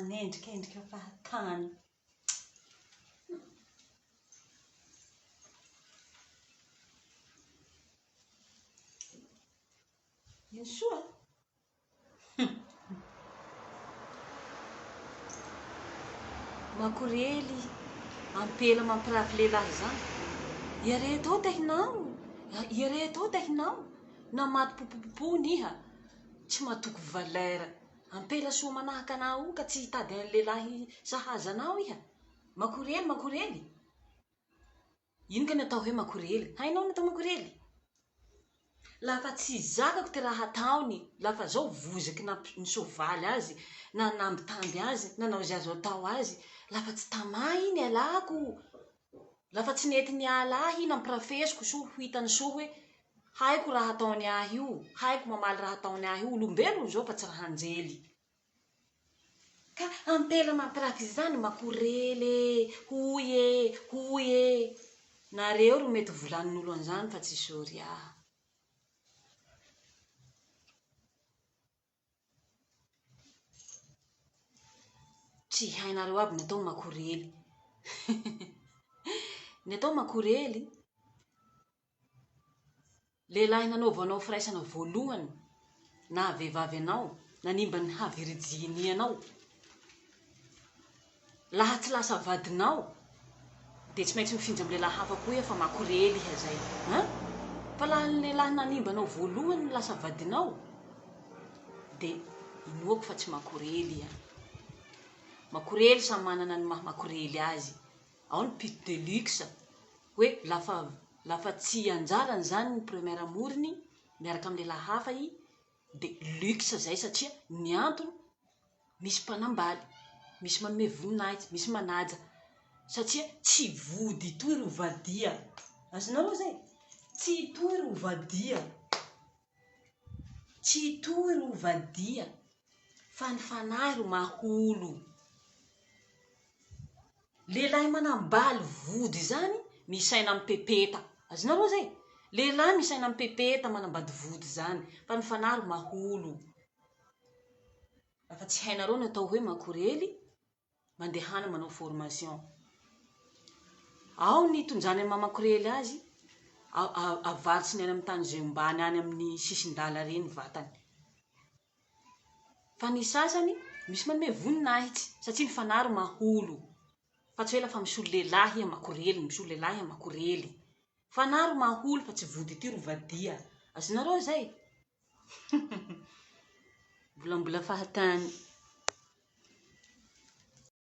manendrikendrika fahatany. Ino soa? Makorely ampela mampirafy lehilahy zany. Ireto tehinao na maty popopopony iha tsy matoky valera. Ampela soa manahaka anao io ka tsy hitady any lehilahy sahaza anao iha. Makorely. Ino ka natao hoe makorely? Hainao natao makorely? Lafa tsy zakako ty raha ataony, lafa zao vozaky ny sovaly azy, na nambitamby azy, nanao zay azo atao azy, lafa tsy tamay iny alako. Lafa tsy nety niala ahy nampirafesiko so hitany so hoe haiko raha ataony ahy io, haiko mamaly raha ataony ahy io, olombelo zao fa tsy raha anjely. Ka ampela mampirafy zany makorely, hoy e. Nareo ro mety volanin'olo an'izany fa tsy sory ahy. Tsy hainareo aby natao makorely. Natao makorely. Lehilahy nanaovanao firaisana voalohany, na vehivavy anao, nanimba ny havirijinianao. Laha tsy lasa vadinao, de tsy maintsy mifinja amin'ny lehilahy hafa koa iha fa makorely iha zay. Fa laha ny lehilahy nanimba anao voalohany lasa vadinao, de inoako fa tsy makorely iha. Makorely samy manana ny maha makorely azy. Ao ny pute de luxe, hoe lafa tsy anjarany zany ny premier amoriny, miaraka amin'ny lehilahy hafa i, de luxe zay satria ny antony misy mpanambaly, misy manome voninahitsy, misy manaja. Satria tsy vody toy ro vadia. Azonareo zay? Tsy toy ro vadia. Tsy toy ro vadia. Fa ny fanahy ro maholo. Lehilahy manambaly vody zany, misaina mipepeta. Azonareo zay? Lehilahy misaina mipepeta manambady vody zany. Fa ny fanahy ro maholo. Lafa tsy hainareo natao hoe makorely, mandehana manao formation. Ao ny tonjany amin'ny maha makorely azy, avarotsiny any amin'ny tany Zeombany any amin'ny sisin-dala reny vatany. Fa ny sasany, misy manome voninahitsy, satria ny fanahy ro maholo. Fa tsy hoe lafa misolo lehilahy iha makorely, misolo lehilahy iha makorely. Fanahy ro maholo fa tsy vody ty ro vadia. Azonareo zay? Mbola fahatany.